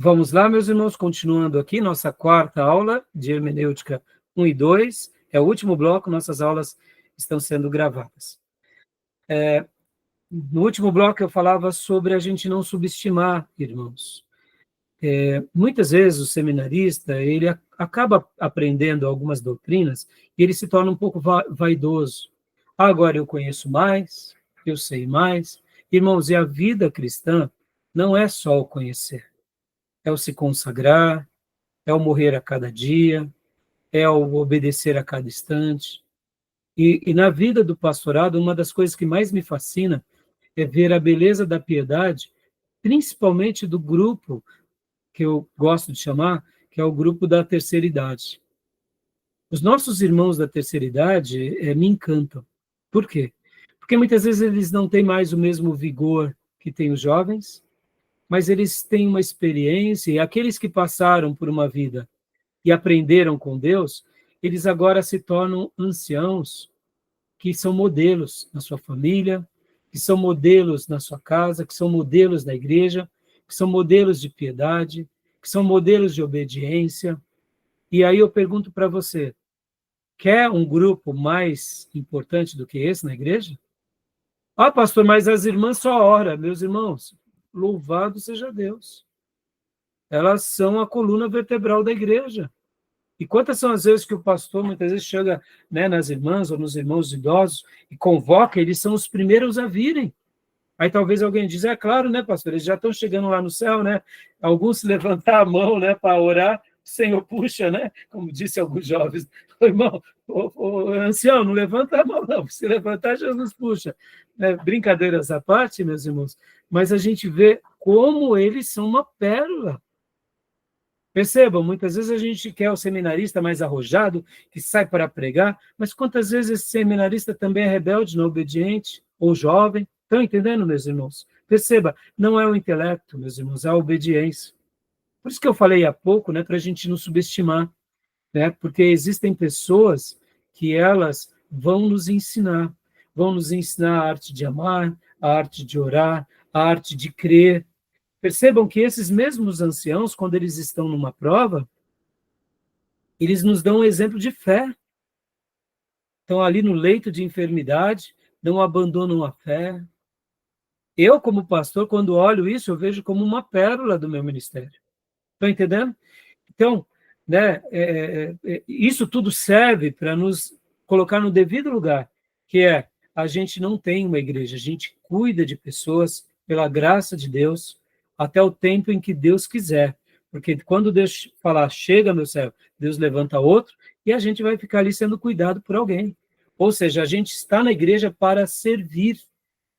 Vamos lá, meus irmãos, continuando aqui, nossa quarta aula de hermenêutica 1 e 2, é o último bloco, nossas aulas estão sendo gravadas. No último bloco eu falava sobre a gente não subestimar, irmãos. Muitas vezes o seminarista, ele acaba aprendendo algumas doutrinas e ele se torna um pouco vaidoso. Agora eu conheço mais, eu sei mais. Irmãos, e a vida cristã não é só o conhecer. É o se consagrar, é o morrer a cada dia, é o obedecer a cada instante. E na vida do pastorado, uma das coisas que mais me fascina é ver a beleza da piedade, principalmente do grupo que eu gosto de chamar, que é o grupo da terceira idade. Os nossos irmãos da terceira idade me encantam. Por quê? Porque muitas vezes eles não têm mais o mesmo vigor que têm os jovens, mas eles têm uma experiência, e aqueles que passaram por uma vida e aprenderam com Deus, eles agora se tornam anciãos que são modelos na sua família, que são modelos na sua casa, que são modelos na igreja, que são modelos de piedade, que são modelos de obediência. E aí eu pergunto para você, quer um grupo mais importante do que esse na igreja? Ah, pastor, mas as irmãs só oram. Meus irmãos, louvado seja Deus. Elas são a coluna vertebral da igreja. E quantas são as vezes que o pastor, muitas vezes, chega, né, nas irmãs ou nos irmãos idosos e convoca, eles são os primeiros a virem. Aí talvez alguém diz, é claro, né, pastor, eles já estão chegando lá no céu, né? Alguns se levantar a mão, né, para orar, o Senhor puxa, né? Como disse alguns jovens, irmão, ancião, não levanta a mão, não, se levantar, Jesus puxa. Brincadeiras à parte, meus irmãos, mas a gente vê como eles são uma pérola. Percebam, muitas vezes a gente quer o seminarista mais arrojado, que sai para pregar, mas quantas vezes esse seminarista também é rebelde, não obediente, ou jovem? Estão entendendo, meus irmãos? Perceba, não é o intelecto, meus irmãos, é a obediência. Por isso que eu falei há pouco, né, para a gente não subestimar, né, porque existem pessoas que elas vão nos ensinar a arte de amar, a arte de orar, a arte de crer. Percebam que esses mesmos anciãos, quando eles estão numa prova, eles nos dão um exemplo de fé. Estão ali no leito de enfermidade, não abandonam a fé. Eu, como pastor, quando olho isso, eu vejo como uma pérola do meu ministério. Estão entendendo? Então, né, isso tudo serve para nos colocar no devido lugar, que é, a gente não tem uma igreja, a gente cuida de pessoas pela graça de Deus, até o tempo em que Deus quiser. Porque quando Deus falar, chega, meu servo, Deus levanta outro, e a gente vai ficar ali sendo cuidado por alguém. Ou seja, a gente está na igreja para servir,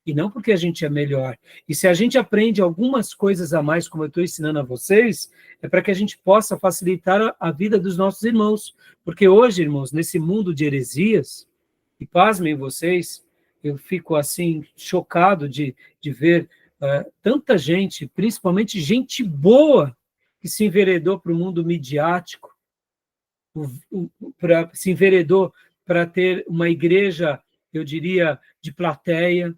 e não porque a gente é melhor. E se a gente aprende algumas coisas a mais, como eu estou ensinando a vocês, é para que a gente possa facilitar a vida dos nossos irmãos. Porque hoje, irmãos, nesse mundo de heresias, e pasmem vocês, eu fico assim chocado de ver tanta gente, principalmente gente boa, que se enveredou para o mundo midiático, se enveredou para ter uma igreja, eu diria, de plateia,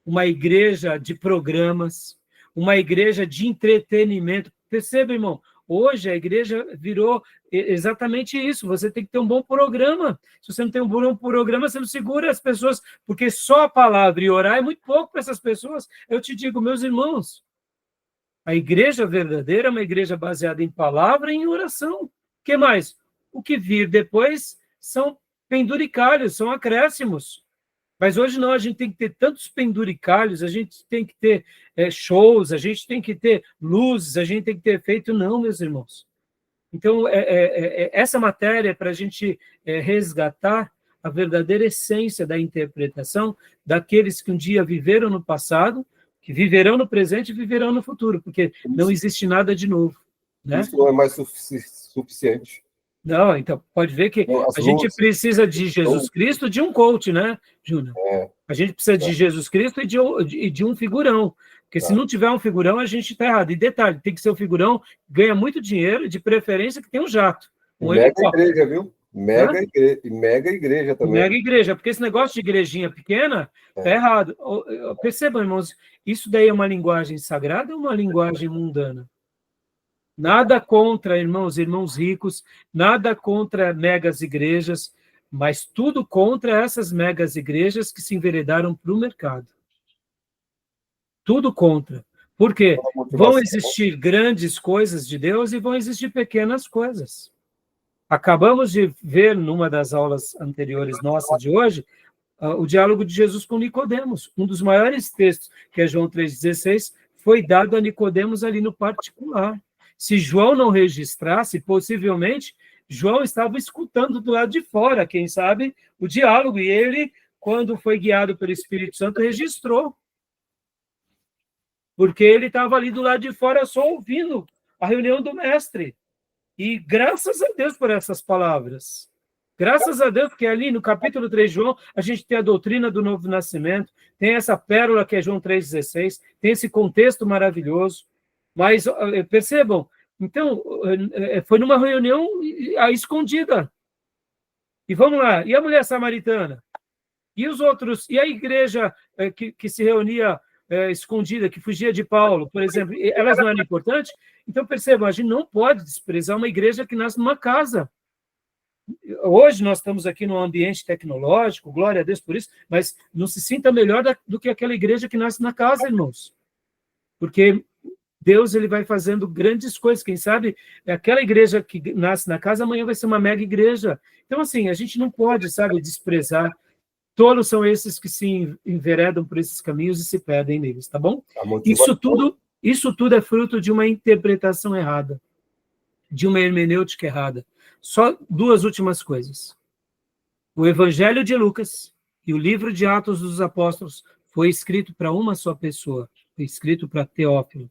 uma igreja de programas, uma igreja de entretenimento. Perceba, irmão, hoje a igreja virou exatamente isso. Você tem que ter um bom programa. Se você não tem um bom programa, você não segura as pessoas, porque só a palavra e orar é muito pouco para essas pessoas. Eu te digo, meus irmãos, a igreja verdadeira é uma igreja baseada em palavra e em oração. O que mais? O que vir depois são penduricalhos, são acréscimos. Mas hoje não, a gente tem que ter tantos penduricalhos, a gente tem que ter shows, a gente tem que ter luzes, a gente tem que ter efeito. Não, meus irmãos. Então, essa matéria é para a gente resgatar a verdadeira essência da interpretação daqueles que um dia viveram no passado, que viverão no presente e viverão no futuro, porque não existe nada de novo. Né? Isso não é mais suficiente. Não, então, pode ver que a gente precisa de Jesus Cristo, de um coach, né, Júnior? A gente precisa de Jesus Cristo e de um figurão. Porque se não tiver um figurão, a gente está errado. E detalhe, tem que ser um figurão, ganha muito dinheiro, de preferência que tem um jato. Mega igreja, viu? Mega igreja também. Mega igreja, porque esse negócio de igrejinha pequena está errado. Percebam, irmãos, isso daí é uma linguagem sagrada ou uma linguagem mundana? Nada contra, irmãos ricos, nada contra megas igrejas, mas tudo contra essas megas igrejas que se enveredaram para o mercado. Tudo contra. Por quê? Vão existir grandes coisas de Deus e vão existir pequenas coisas. Acabamos de ver, numa das aulas anteriores nossas de hoje, o diálogo de Jesus com Nicodemos. Um dos maiores textos, que é João 3,16, foi dado a Nicodemos ali no particular. Se João não registrasse, possivelmente, João estava escutando do lado de fora, quem sabe, o diálogo, e ele, quando foi guiado pelo Espírito Santo, registrou. Porque ele estava ali do lado de fora só ouvindo a reunião do mestre. E graças a Deus por essas palavras. Graças a Deus, porque ali no capítulo 3 de João, a gente tem a doutrina do novo nascimento, tem essa pérola que é João 3,16, tem esse contexto maravilhoso. Mas percebam, então, foi numa reunião escondida. E vamos lá, e a mulher samaritana? E os outros? E a igreja que se reunia escondida, que fugia de Paulo, por exemplo, elas não eram importantes? Então, percebam, a gente não pode desprezar uma igreja que nasce numa casa. Hoje nós estamos aqui num ambiente tecnológico, glória a Deus por isso, mas não se sinta melhor do que aquela igreja que nasce na casa, irmãos. Porque Deus ele vai fazendo grandes coisas, quem sabe aquela igreja que nasce na casa, amanhã vai ser uma mega igreja. Então, assim, a gente não pode, sabe, desprezar. Tolos são esses que se enveredam por esses caminhos e se perdem neles, tá bom? Isso tudo é fruto de uma interpretação errada, de uma hermenêutica errada. Só duas últimas coisas. O Evangelho de Lucas e o livro de Atos dos Apóstolos foi escrito para uma só pessoa, foi escrito para Teófilo.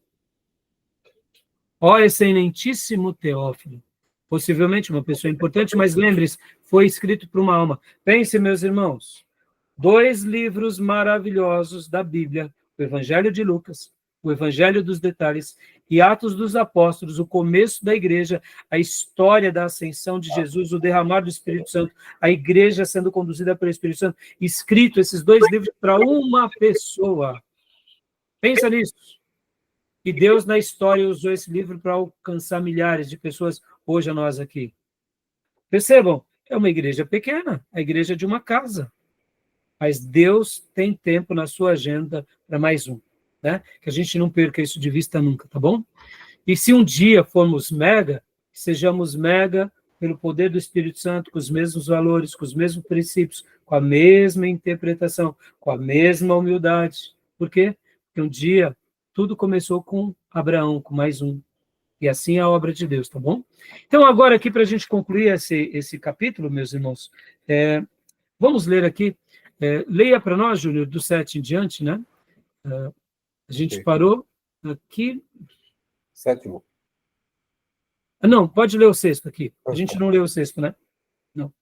Ó excelentíssimo Teófilo, possivelmente uma pessoa importante, mas lembre-se, foi escrito para uma alma. Pense, meus irmãos, 2 livros maravilhosos da Bíblia, o Evangelho de Lucas, o Evangelho dos Detalhes e Atos dos Apóstolos, o começo da igreja, a história da ascensão de Jesus, o derramar do Espírito Santo, a igreja sendo conduzida pelo Espírito Santo, escrito esses 2 livros para uma pessoa. Pensa nisso. E Deus, na história, usou esse livro para alcançar milhares de pessoas, hoje a nós aqui. Percebam, é uma igreja pequena, a igreja de uma casa. Mas Deus tem tempo na sua agenda para mais um, né? Que a gente não perca isso de vista nunca, tá bom? E se um dia formos mega, sejamos mega pelo poder do Espírito Santo, com os mesmos valores, com os mesmos princípios, com a mesma interpretação, com a mesma humildade. Por quê? Porque um dia tudo começou com Abraão, com mais um. E assim é a obra de Deus, tá bom? Então, agora aqui, para a gente concluir esse capítulo, meus irmãos, vamos ler aqui. Leia para nós, Júnior, do 7 em diante, né? A gente parou aqui. 7º. Não, pode ler o 6º aqui. A gente não leu o 6º, né? Não.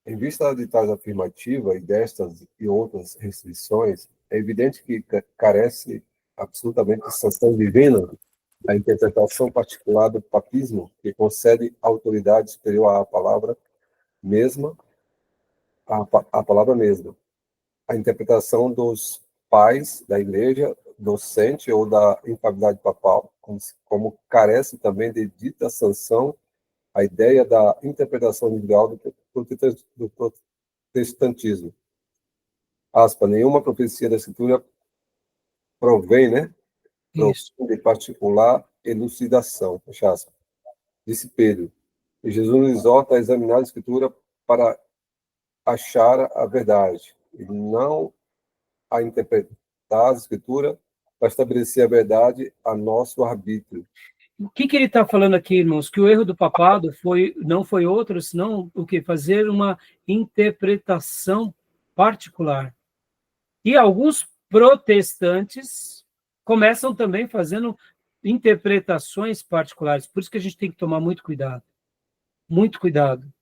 Em vista de tais afirmativas e destas e outras restrições, é evidente que carece absolutamente de sanção divina a interpretação particular do papismo, que concede autoridade superior à palavra mesma, à palavra mesma. A interpretação dos pais da igreja, docente ou da infabilidade papal, como carece também de dita sanção a ideia da interpretação individual do protestantismo. Aspa, nenhuma profecia da Escritura provém, de particular elucidação, fecha aspas. Disse Pedro, e Jesus nos exorta a examinar a Escritura para achar a verdade, e não a interpretar a Escritura para estabelecer a verdade a nosso arbítrio. O que ele está falando aqui, irmãos? Que o erro do papado não foi outro, senão o que? Fazer uma interpretação particular. E alguns protestantes começam também fazendo interpretações particulares. Por isso que a gente tem que tomar muito cuidado. Muito cuidado.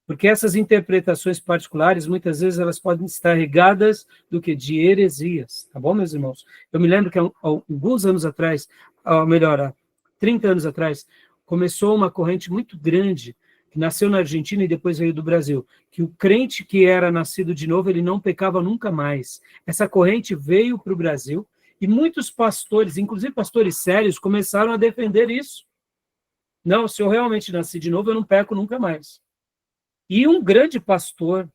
Porque essas interpretações particulares, muitas vezes, elas podem estar regadas de heresias. Tá bom, meus irmãos? Eu me lembro que há alguns anos atrás, ou melhor, há 30 anos atrás, começou uma corrente muito grande, que nasceu na Argentina e depois veio do Brasil, que o crente que era nascido de novo, ele não pecava nunca mais. Essa corrente veio para o Brasil e muitos pastores, inclusive pastores sérios, começaram a defender isso. Não, se eu realmente nasci de novo, eu não peco nunca mais. E um grande pastor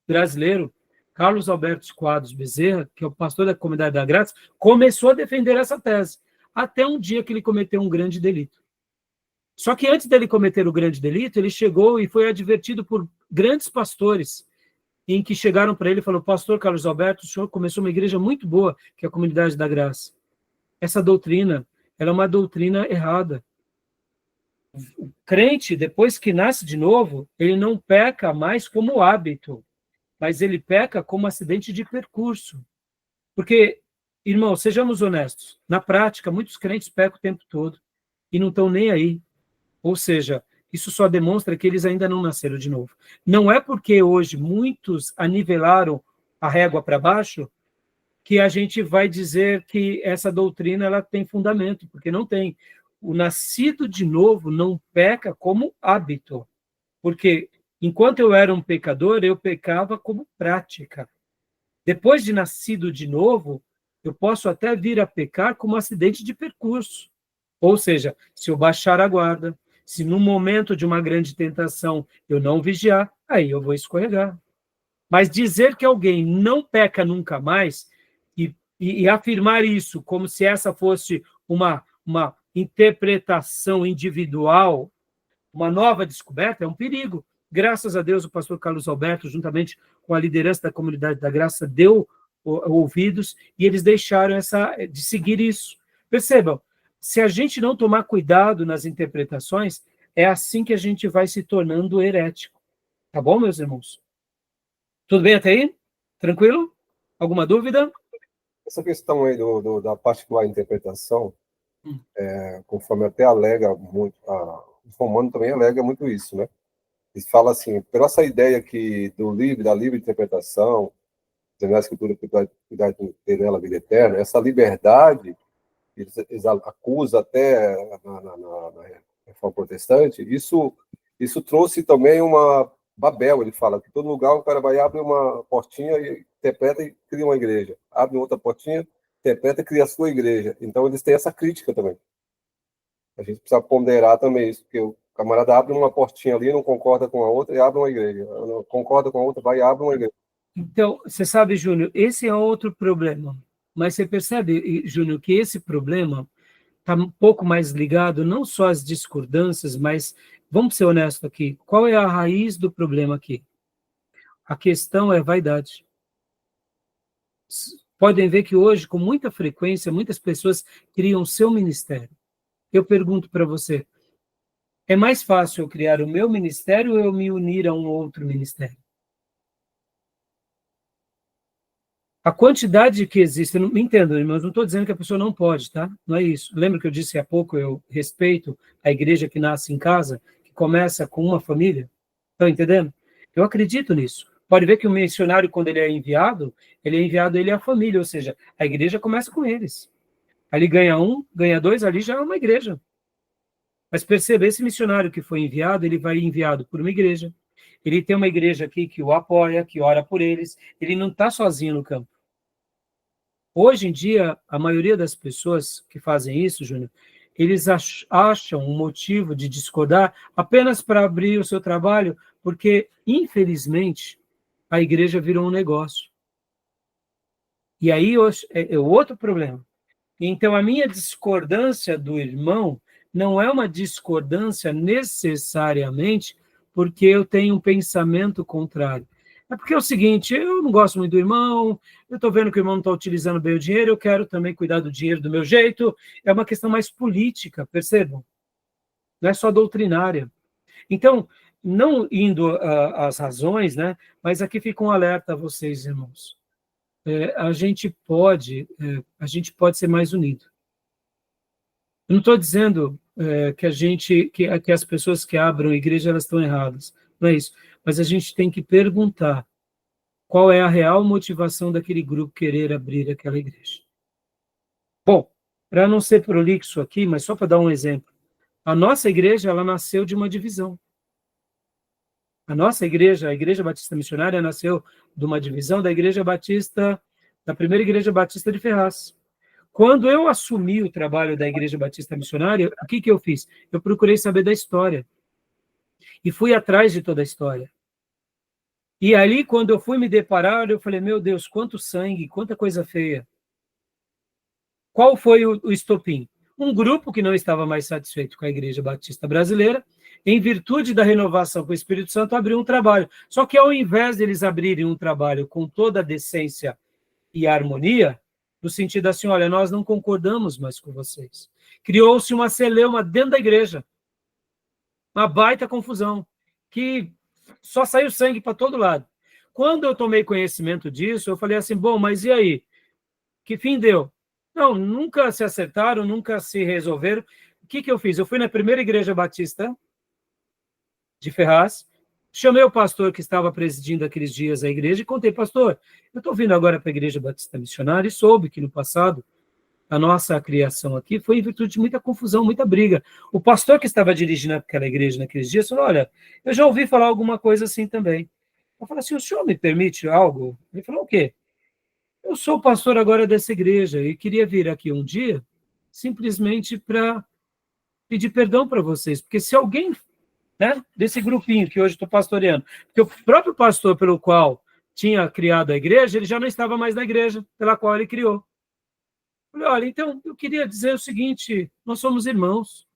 brasileiro, Carlos Alberto Quadros Bezerra, que é o pastor da Comunidade da Graça, começou a defender essa tese, até um dia que ele cometeu um grande delito. Só que antes dele cometer o grande delito, ele chegou e foi advertido por grandes pastores, em que chegaram para ele e falaram: pastor Carlos Alberto, o senhor começou uma igreja muito boa, que é a Comunidade da Graça. Essa doutrina, ela é uma doutrina errada. O crente, depois que nasce de novo, ele não peca mais como hábito, mas ele peca como acidente de percurso. Porque, irmão, sejamos honestos, na prática, muitos crentes pecam o tempo todo e não estão nem aí. Ou seja, isso só demonstra que eles ainda não nasceram de novo. Não é porque hoje muitos anivelaram a régua para baixo que a gente vai dizer que essa doutrina ela tem fundamento, porque não tem. O nascido de novo não peca como hábito, porque enquanto eu era um pecador, eu pecava como prática. Depois de nascido de novo, eu posso até vir a pecar como acidente de percurso. Ou seja, se eu baixar a guarda, se no momento de uma grande tentação eu não vigiar, aí eu vou escorregar. Mas dizer que alguém não peca nunca mais e afirmar isso como se essa fosse uma interpretação individual, uma nova descoberta, é um perigo. Graças a Deus, o pastor Carlos Alberto, juntamente com a liderança da Comunidade da Graça, deu ouvidos e eles deixaram de seguir isso. Percebam, se a gente não tomar cuidado nas interpretações, é assim que a gente vai se tornando herético. Tá bom, meus irmãos? Tudo bem até aí? Tranquilo? Alguma dúvida? Essa questão aí da particular interpretação, conforme até alega muito, o Romano também alega muito isso, né? Ele fala assim, pela essa ideia que da livre interpretação, da escritura que vai ter nela a vida eterna, essa liberdade, eles acusam até na reforma protestante, isso trouxe também uma Babel, ele fala, que todo lugar o cara vai abrir uma portinha e interpreta e cria uma igreja. Abre outra portinha, interpreta e cria a sua igreja. Então eles têm essa crítica também. A gente precisa ponderar também isso, porque o camarada abre uma portinha ali, não concorda com a outra e abre uma igreja. Não concorda com a outra, vai e abre uma igreja. Então, você sabe, Júnior, esse é outro problema. Mas você percebe, Júnior, que esse problema está um pouco mais ligado não só às discordâncias, mas, vamos ser honestos aqui, qual é a raiz do problema aqui? A questão é vaidade. Podem ver que hoje, com muita frequência, muitas pessoas criam seu ministério. Eu pergunto para você, é mais fácil eu criar o meu ministério ou eu me unir a um outro ministério? A quantidade que existe, me entendo, irmãos, não estou dizendo que a pessoa não pode, tá? Não é isso. Lembra que eu disse há pouco, eu respeito a igreja que nasce em casa, que começa com uma família? Estão entendendo? Eu acredito nisso. Pode ver que o missionário, quando ele é enviado ele é a família, ou seja, a igreja começa com eles. Ali ganha um, ganha dois, ali já é uma igreja. Mas perceba, esse missionário que foi enviado, ele vai enviado por uma igreja. Ele tem uma igreja aqui que o apoia, que ora por eles. Ele não está sozinho no campo. Hoje em dia, a maioria das pessoas que fazem isso, Júnior, eles acham um motivo de discordar apenas para abrir o seu trabalho, porque, infelizmente, a igreja virou um negócio. E aí é outro problema. Então, a minha discordância do irmão não é uma discordância necessariamente porque eu tenho um pensamento contrário. É porque é o seguinte, eu não gosto muito do irmão, eu estou vendo que o irmão não está utilizando bem o dinheiro, eu quero também cuidar do dinheiro do meu jeito. É uma questão mais política, percebam? Não é só doutrinária. Então, não indo às razões, né? Mas aqui fica um alerta a vocês, irmãos. A gente pode ser mais unido. Eu não estou dizendo que as pessoas que abram a igreja elas estão erradas, não é isso. Mas a gente tem que perguntar qual é a real motivação daquele grupo querer abrir aquela igreja. Bom, para não ser prolixo aqui, mas só para dar um exemplo, a nossa igreja ela nasceu de uma divisão. A nossa igreja, a Igreja Batista Missionária, nasceu de uma divisão da Igreja Batista, da primeira Igreja Batista de Ferraz. Quando eu assumi o trabalho da Igreja Batista Missionária, o que eu fiz? Eu procurei saber da história. E fui atrás de toda a história. E ali, quando eu fui me deparar, eu falei, meu Deus, quanto sangue, quanta coisa feia. Qual foi o estopim? Um grupo que não estava mais satisfeito com a Igreja Batista Brasileira, em virtude da renovação com o Espírito Santo, abriu um trabalho. Só que ao invés deles abrirem um trabalho com toda a decência e harmonia, no sentido assim, olha, nós não concordamos mais com vocês. Criou-se uma celeuma dentro da igreja. Uma baita confusão, que só saiu sangue para todo lado. Quando eu tomei conhecimento disso, eu falei assim, bom, mas e aí? Que fim deu? Não, nunca se acertaram, nunca se resolveram. O que eu fiz? Eu fui na primeira igreja batista de Ferraz, chamei o pastor que estava presidindo aqueles dias a igreja e contei, pastor, eu estou vindo agora para a Igreja Batista Missionária e soube que no passado a nossa criação aqui foi em virtude de muita confusão, muita briga. O pastor que estava dirigindo aquela igreja naqueles dias falou, olha, eu já ouvi falar alguma coisa assim também. Eu falei assim, o senhor me permite algo? Ele falou, o quê? Eu sou pastor agora dessa igreja e queria vir aqui um dia simplesmente para pedir perdão para vocês, porque se alguém, né, desse grupinho que hoje estou pastoreando, porque o próprio pastor pelo qual tinha criado a igreja, ele já não estava mais na igreja pela qual ele criou. Eu falei, olha, então eu queria dizer o seguinte, nós somos irmãos,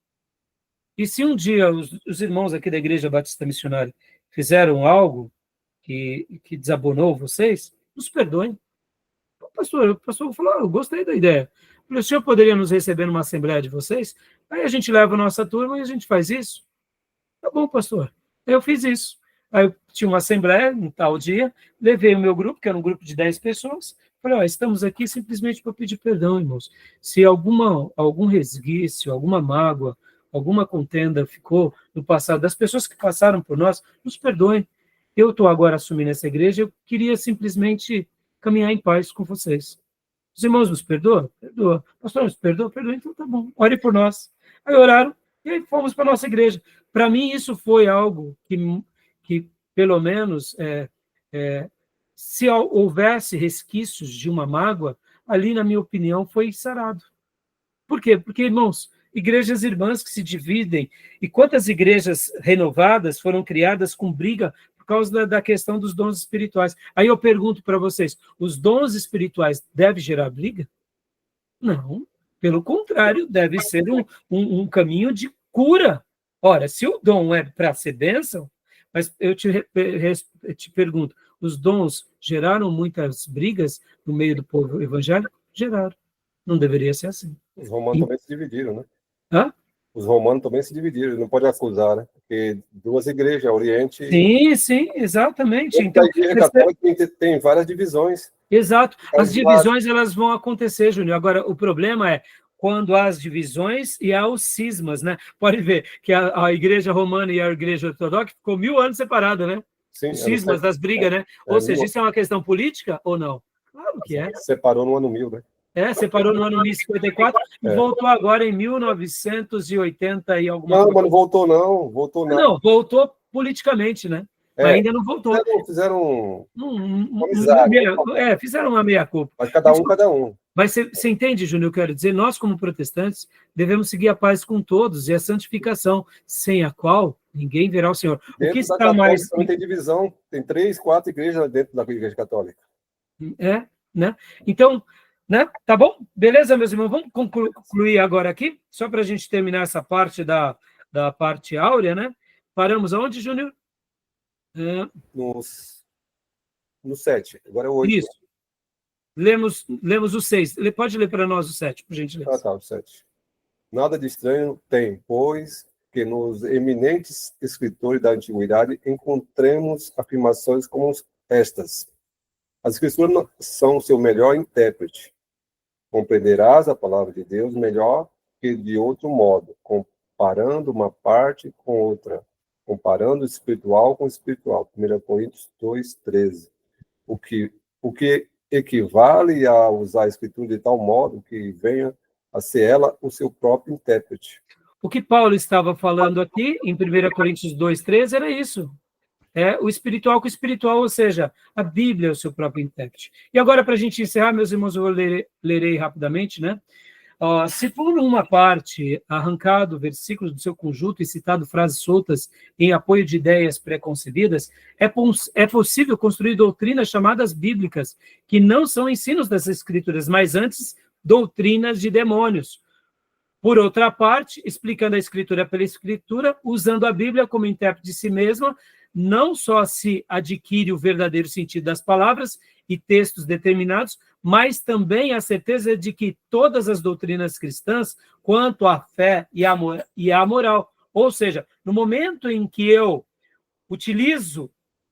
e se um dia os irmãos aqui da Igreja Batista Missionária fizeram algo que desabonou vocês, nos perdoem. O pastor falou, eu gostei da ideia. Eu falei, o senhor poderia nos receber numa assembleia de vocês? Aí a gente leva a nossa turma e a gente faz isso. Tá bom, pastor. Eu fiz isso. Aí eu tinha uma assembleia, um tal dia, levei o meu grupo, que era um grupo de 10 pessoas, falei, ó, estamos aqui simplesmente para pedir perdão, irmãos. Se algum resquício, alguma mágoa, alguma contenda ficou no passado, das pessoas que passaram por nós, nos perdoem. Eu estou agora assumindo essa igreja, eu queria simplesmente caminhar em paz com vocês. Os irmãos nos perdoam? Perdoa. Pastor, nos perdoa? Perdoa, então tá bom. Ore por nós. Aí oraram e aí fomos para a nossa igreja. Para mim, isso foi algo que pelo menos, se houvesse resquícios de uma mágoa, ali, na minha opinião, foi sarado. Por quê? Porque, irmãos, igrejas irmãs que se dividem, e quantas igrejas renovadas foram criadas com briga por causa da questão dos dons espirituais. Aí eu pergunto para vocês, os dons espirituais devem gerar briga? Não, pelo contrário, deve ser um caminho de cura. Ora, se o dom é para ser bênção, mas eu te pergunto, os dons geraram muitas brigas no meio do povo evangélico? Geraram. Não deveria ser assim. Os romanos também se dividiram, né? Hã? Os romanos também se dividiram, não pode acusar, né? Porque duas igrejas, Oriente Sim, exatamente. Então, a Igreja Católica tem várias divisões. Exato. As divisões elas vão acontecer, Júnior. Agora, o problema é quando há as divisões e há os cismas, né? Pode ver que a Igreja Romana e a Igreja Ortodoxa ficou 1000 anos separadas, né? Sim, os cismas das brigas, né? Ou seja, isso é uma questão política ou não? Claro que é. Separou no ano 1000, né? Separou no ano 1054 e voltou agora em 1980 e alguma coisa. Não, mas não voltou não. Voltou não. Não, voltou politicamente, né? Mas ainda não voltou. Fizeram fizeram uma meia-culpa. Mas cada um. Mas você entende, Júnior, eu quero dizer, nós como protestantes devemos seguir a paz com todos e a santificação, sem a qual ninguém verá o Senhor. Dentro o que está está mais... Também tem divisão, tem 3, 4 igrejas dentro da Igreja Católica. Né? Então, né? Tá bom? Beleza, meus irmãos? Vamos concluir agora aqui, só para a gente terminar essa parte da parte áurea, né? Paramos aonde, Júnior? No 7, agora é o 8. Isso. Lemos o 6. Ele pode ler para nós o 7, por gentileza. Tá, o 7. Nada de estranho tem, pois, que nos eminentes escritores da antiguidade encontremos afirmações como estas. As escrituras são o seu melhor intérprete. Compreenderás a palavra de Deus melhor que de outro modo, comparando uma parte com outra, comparando o espiritual com o espiritual. 1 Coríntios 2:13. O que equivale a usar a escritura de tal modo que venha a ser ela o seu próprio intérprete. O que Paulo estava falando aqui, em 1 Coríntios 2:13, era isso. o espiritual com o espiritual, ou seja, a Bíblia é o seu próprio intérprete. E agora, para a gente encerrar, meus irmãos, eu lerei rapidamente, né? Se for uma parte arrancado versículos do seu conjunto e citado frases soltas em apoio de ideias preconcebidas, é possível construir doutrinas chamadas bíblicas, que não são ensinos das Escrituras, mas antes doutrinas de demônios. Por outra parte, explicando a Escritura pela Escritura, usando a Bíblia como intérprete de si mesma, não só se adquire o verdadeiro sentido das palavras e textos determinados, mas também a certeza de que todas as doutrinas cristãs, quanto à fé e à moral, ou seja, no momento em que eu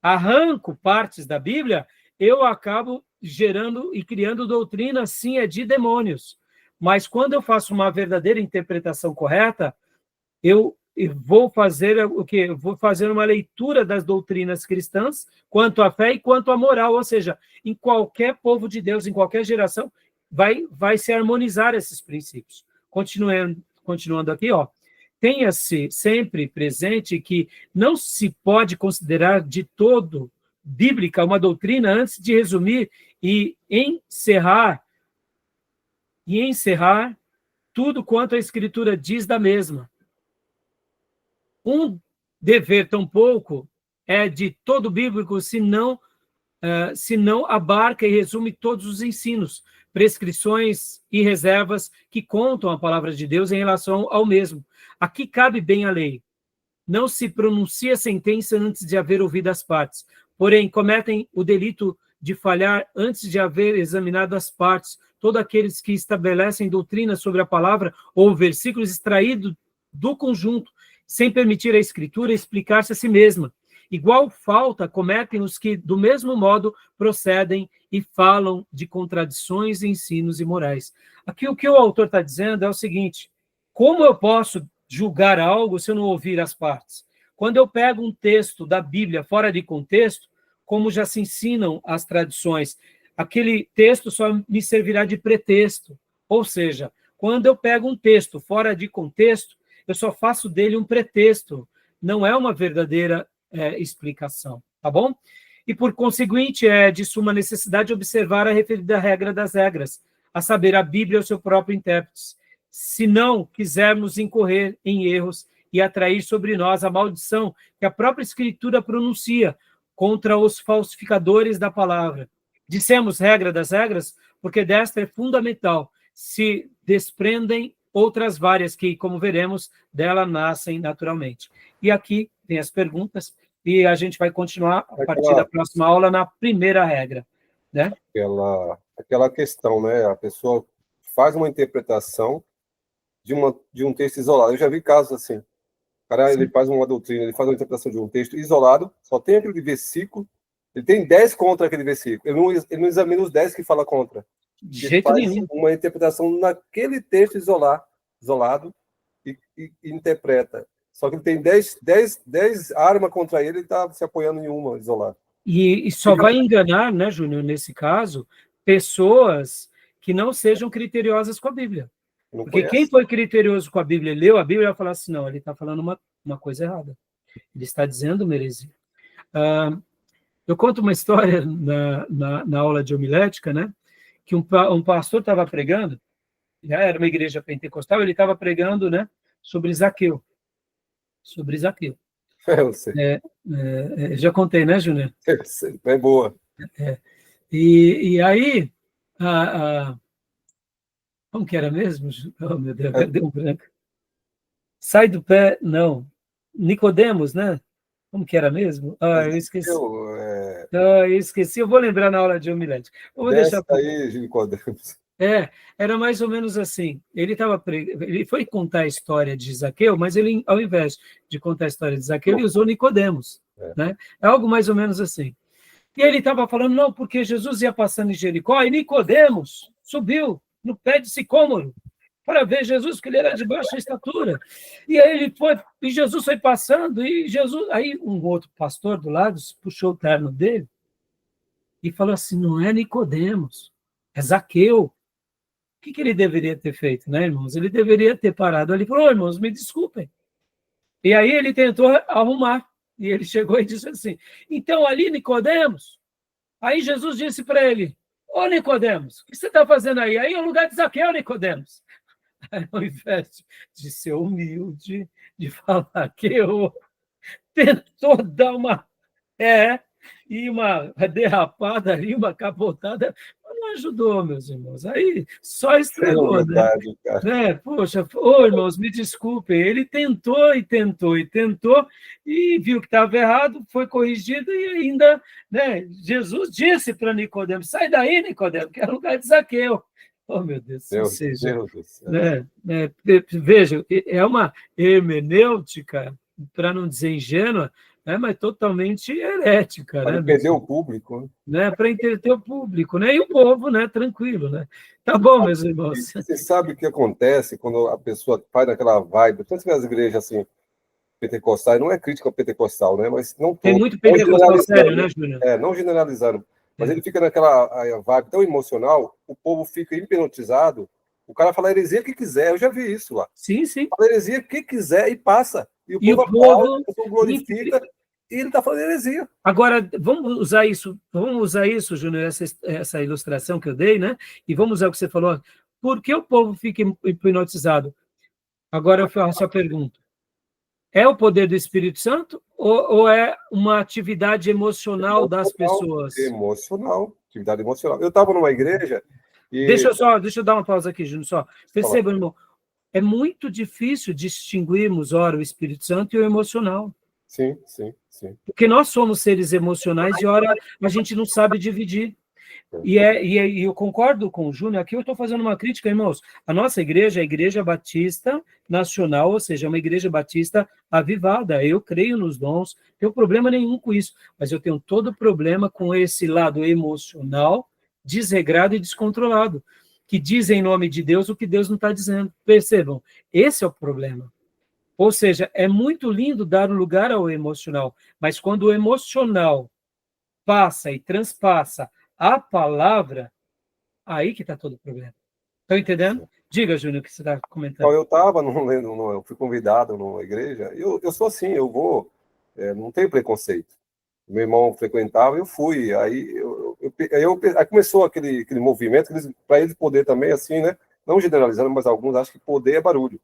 arranco partes da Bíblia, eu acabo gerando e criando doutrina, sim, de demônios. Mas quando eu faço uma verdadeira interpretação correta, eu vou fazer o quê? Vou fazer uma leitura das doutrinas cristãs, quanto à fé e quanto à moral, ou seja, em qualquer povo de Deus, em qualquer geração, vai se harmonizar esses princípios. Continuando aqui, tenha-se sempre presente que não se pode considerar de todo bíblica uma doutrina antes de resumir e encerrar tudo quanto a Escritura diz da mesma. Um dever tampouco é de todo bíblico, se não abarca e resume todos os ensinos, prescrições e reservas que contam a palavra de Deus em relação ao mesmo. Aqui cabe bem a lei. Não se pronuncia sentença antes de haver ouvido as partes, porém cometem o delito de falhar antes de haver examinado as partes. Todos aqueles que estabelecem doutrina sobre a palavra ou versículos extraídos do conjunto, sem permitir a Escritura explicar-se a si mesma. Igual falta cometem os que, do mesmo modo, procedem e falam de contradições, ensinos e morais. Aqui o que o autor está dizendo é o seguinte: como eu posso julgar algo se eu não ouvir as partes? Quando eu pego um texto da Bíblia fora de contexto, como já se ensinam as tradições, aquele texto só me servirá de pretexto. Ou seja, quando eu pego um texto fora de contexto, eu só faço dele um pretexto, não é uma verdadeira explicação, tá bom? E, por conseguinte, é de suma necessidade observar a referida regra das regras, a saber, a Bíblia é o seu próprio intérprete. Se não quisermos incorrer em erros e atrair sobre nós a maldição que a própria Escritura pronuncia contra os falsificadores da palavra. Dissemos regra das regras, porque desta é fundamental. Se desprendem outras várias que, como veremos, dela nascem naturalmente. E aqui tem as perguntas, e a gente vai continuar a partir da próxima aula na primeira regra, né? Aquela questão, né? A pessoa faz uma interpretação de um texto isolado. Eu já vi casos assim. O cara, ele faz uma doutrina, ele faz uma interpretação de um texto isolado, só tem aquele versículo, ele tem 10 contra aquele versículo. Ele não examina os 10 que fala contra. De jeito nenhum. Uma interpretação naquele texto isolado e interpreta. Só que ele tem 10 armas contra ele está se apoiando em uma isolada. E só vai enganar, né, Júnior, nesse caso, pessoas que não sejam criteriosas com a Bíblia. Porque quem foi criterioso com a Bíblia, leu a Bíblia, vai falar assim, não, ele está falando uma coisa errada. Ele está dizendo uma heresia. Eu conto uma história na aula de homilética, né, que um pastor estava pregando, já era uma igreja pentecostal, ele estava pregando, né, sobre Zaqueu. Eu sei. Já contei, né, Júnior? Eu sei. É boa. E aí, como que era mesmo? Oh, meu Deus, deu um branco. Sai do pé, não. Nicodemos, né? Como que era mesmo? Eu esqueci. Eu esqueci, eu vou lembrar na aula de homilética. Eu vou deixar aí, Nicodemos. Era mais ou menos assim. Ele foi contar a história de Zaqueu, mas ele, ao invés de contar a história de Zaqueu, ele usou Nicodemos. Né? É algo mais ou menos assim. E ele estava falando, não, porque Jesus ia passando em Jericó, e Nicodemos subiu no pé de sicômoro para ver Jesus, porque ele era de baixa estatura. E aí ele foi, e Jesus foi passando, aí um outro pastor do lado puxou o terno dele e falou assim, não é Nicodemos, é Zaqueu. O que ele deveria ter feito, né, irmãos? Ele deveria ter parado ali e falou, irmãos, me desculpem. E aí ele tentou arrumar, E ele chegou e disse assim, então ali, Nicodemos, aí Jesus disse para ele, ô Nicodemos, o que você está fazendo aí? Aí é o lugar de Zaqueu, Nicodemos. Aí, ao invés de ser humilde, de falar que eu tentou dar uma e uma derrapada ali, uma capotada, não ajudou, meus irmãos. Aí só É estragou, né? verdade, cara. Poxa, ô, irmãos, me desculpem, ele tentou e tentou e tentou, e viu que estava errado, foi corrigido, e ainda, né, Jesus disse para Nicodemos, sai daí, Nicodemos, que é lugar de Zaqueu. Oh, meu Deus, ou seja, Deus do céu. veja, é uma hermenêutica, para não dizer ingênua, mas totalmente herética, Para né, não perder o público, né? Para entreter o público, né? E o povo, né? Tranquilo, né? Tá bom, meus irmãos. Você sabe o que acontece quando a pessoa faz aquela vibe, tanto que as igrejas assim, pentecostais, não é crítica ao pentecostal, né? Mas não Tem todo, muito não pentecostal sério, generalizando, né, Júnior? não generalizando, mas ele fica naquela vibe tão emocional, o povo fica hipnotizado, o cara fala heresia que quiser, eu já vi isso lá. Sim, sim. Fala heresia que quiser e passa. E o E povo o aplaude, povo... o povo glorifica, e ele está falando heresia. Agora, vamos usar isso, Júnior, essa ilustração que eu dei, né? E vamos usar o que você falou. Por que o povo fica hipnotizado? Agora eu faço a pergunta. É o poder do Espírito Santo ou é uma atividade emocional das pessoas? Emocional, atividade emocional. Eu estava numa igreja e... Deixa eu dar uma pausa aqui, Júnior, só. Perceba, irmão, é muito difícil distinguirmos, ora, o Espírito Santo e o emocional. Sim, sim, sim. Porque nós somos seres emocionais e, ora, a gente não sabe dividir. E eu concordo com o Júnior, aqui eu estou fazendo uma crítica, irmãos. A nossa igreja é a Igreja Batista Nacional, ou seja, uma igreja batista avivada. Eu creio nos dons, não tenho problema nenhum com isso, mas eu tenho todo problema com esse lado emocional, desregrado e descontrolado, que diz em nome de Deus o que Deus não está dizendo. Percebam, esse é o problema. Ou seja, é muito lindo dar lugar ao emocional, mas quando o emocional passa e transpassa a palavra, aí que está todo o problema. Estão entendendo? Diga, Júnior, o que você está comentando. Então, eu estava, eu fui convidado numa igreja, eu sou assim, eu vou, não tenho preconceito. Meu irmão frequentava, eu fui, aí começou aquele movimento, para eles poder também, assim, né, não generalizando, mas alguns acham que poder é barulho.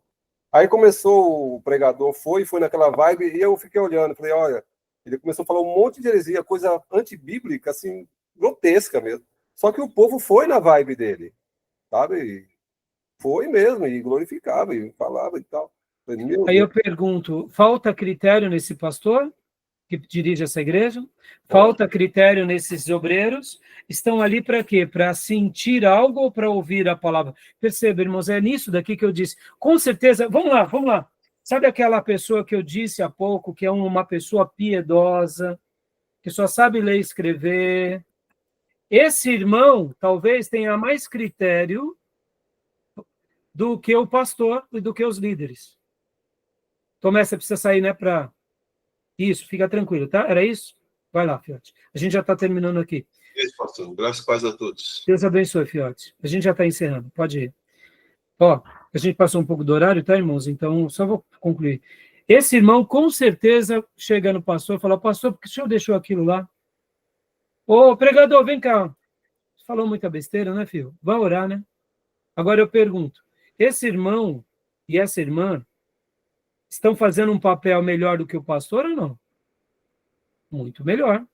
Aí começou, o pregador foi naquela vibe, e eu fiquei olhando, falei, olha, ele começou a falar um monte de heresia, coisa antibíblica, assim, grotesca mesmo. Só que o povo foi na vibe dele, sabe? Foi mesmo, e glorificava, e falava e tal. Aí eu pergunto, falta critério nesse pastor que dirige essa igreja? Falta critério nesses obreiros? Estão ali para quê? Para sentir algo ou para ouvir a palavra? Perceba, irmãos, é nisso daqui que eu disse. Com certeza, vamos lá. Sabe aquela pessoa que eu disse há pouco, que é uma pessoa piedosa, que só sabe ler e escrever? Esse irmão talvez tenha mais critério do que o pastor e do que os líderes. Tomé, você precisa sair, né, para... Isso, fica tranquilo, tá? Era isso? Vai lá, Fiote. A gente já está terminando aqui. Isso, pastor. Graças e paz a todos. Deus abençoe, Fiote. A gente já está encerrando, pode ir. Ó, a gente passou um pouco do horário, tá, irmãos? Então, só vou concluir. Esse irmão, com certeza, chega no pastor e fala, pastor, por que o senhor deixou aquilo lá? Ô, pregador, vem cá. Você falou muita besteira, né, filho? Vai orar, né? Agora eu pergunto, esse irmão e essa irmã estão fazendo um papel melhor do que o pastor ou não? Muito melhor.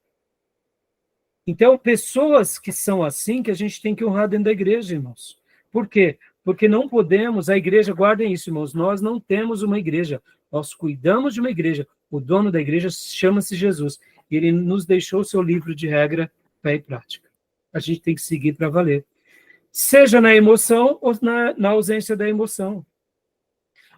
Então, pessoas que são assim, que a gente tem que honrar dentro da igreja, irmãos. Por quê? Porque não podemos, a igreja, guardem isso, irmãos, nós não temos uma igreja, nós cuidamos de uma igreja. O dono da igreja chama-se Jesus. E ele nos deixou o seu livro de regra, fé e prática. A gente tem que seguir para valer. Seja na emoção ou na ausência da emoção.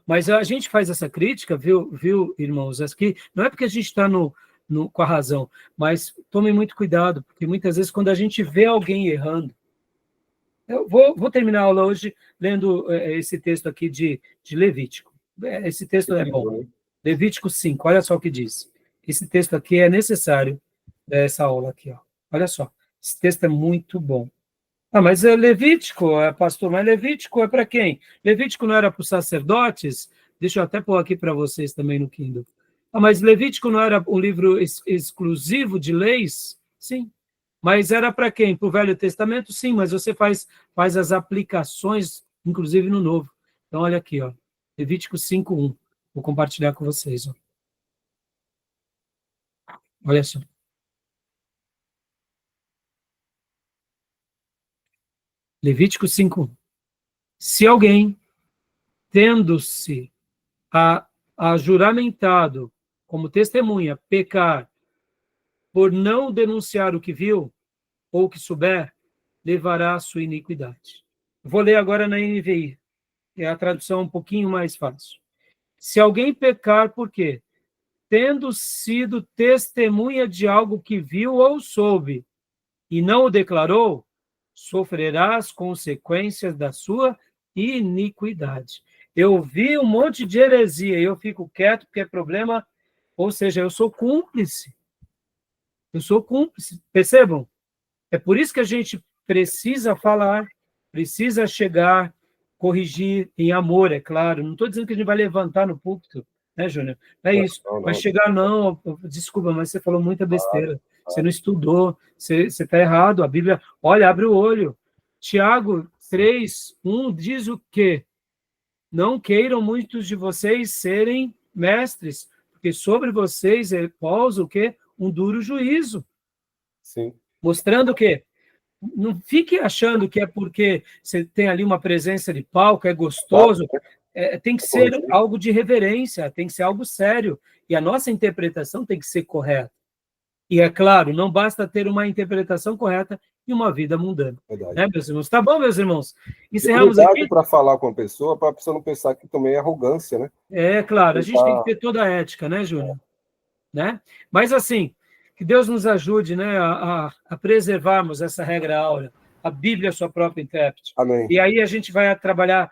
Mas a gente faz essa crítica, viu, irmãos? Aqui, não é porque a gente está com a razão, mas tomem muito cuidado, porque muitas vezes quando a gente vê alguém errando, eu vou terminar a aula hoje lendo esse texto aqui de Levítico. Esse texto é bom. Levítico 5, olha só o que diz. Esse texto aqui é necessário dessa aula aqui, ó. Olha só, esse texto é muito bom. Ah, mas é Levítico, pastor, mas Levítico é para quem? Levítico não era para os sacerdotes? Deixa eu até pôr aqui para vocês também no Kindle. Ah, mas Levítico não era um livro exclusivo de leis? Sim. Mas era para quem? Para o Velho Testamento? Sim, mas você faz as aplicações, inclusive no Novo. Então, olha aqui, ó, Levítico 5:1. Vou compartilhar com vocês. Ó. Olha só. Levítico 5:1. Se alguém, tendo-se a juramentado como testemunha, pecar por não denunciar o que viu ou o que souber, levará a sua iniquidade. Vou ler agora na NVI, que é a tradução um pouquinho mais fácil. Se alguém pecar, por quê? Tendo sido testemunha de algo que viu ou soube, e não o declarou, sofrerá as consequências da sua iniquidade. Eu vi um monte de heresia e eu fico quieto porque é problema, ou seja, eu sou cúmplice. Eu sou cúmplice, percebam? É por isso que a gente precisa falar, precisa chegar, corrigir em amor, é claro. Não estou dizendo que a gente vai levantar no púlpito, né, Júnior? Não é isso. Não. Vai chegar, não, desculpa, mas você falou muita besteira. Você não estudou, você está errado. A Bíblia, olha, abre o olho. Tiago 3:1 diz o quê? Não queiram muitos de vocês serem mestres, porque sobre vocês repousa o quê? Um duro juízo. Sim. Mostrando o quê? Não fique achando que é porque você tem ali uma presença de palco, é gostoso. Tem que ser algo de reverência, tem que ser algo sério. E a nossa interpretação tem que ser correta. E, é claro, não basta ter uma interpretação correta e uma vida mundana. Né, meus irmãos? Tá bom, meus irmãos? Encerramos aqui. Para falar com a pessoa, para a pessoa não pensar que também é arrogância, né? É, claro, a gente tem que ter toda a ética, né, Júnior? Né? Mas, assim, que Deus nos ajude, né, a preservarmos essa regra áurea, a Bíblia, a sua própria intérprete. Amém. E aí a gente vai trabalhar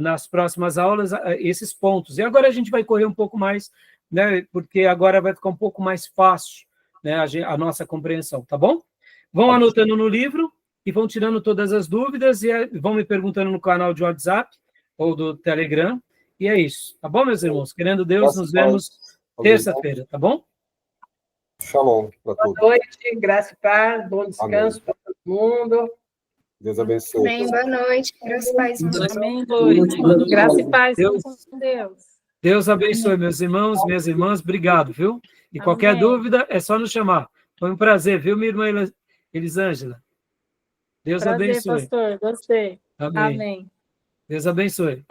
nas próximas aulas esses pontos. E agora a gente vai correr um pouco mais, né, porque agora vai ficar um pouco mais fácil, né, a nossa compreensão, tá bom? Vão anotando no livro e vão tirando todas as dúvidas e vão me perguntando no canal de WhatsApp ou do Telegram. E é isso, tá bom, meus irmãos? Querendo Deus, nos vemos terça-feira, tá bom? Shalom para todos. Boa noite, graça e paz, bom descanso para todo mundo. Deus abençoe. Amém, boa noite, graça e paz. Amém, graça e paz com Deus. Deus abençoe, meus irmãos, minhas irmãs, obrigado, viu? E qualquer dúvida, é só nos chamar. Foi um prazer, viu, minha irmã Elisângela? Deus Prazer, abençoe. pastor, gostei. Amém. Deus abençoe.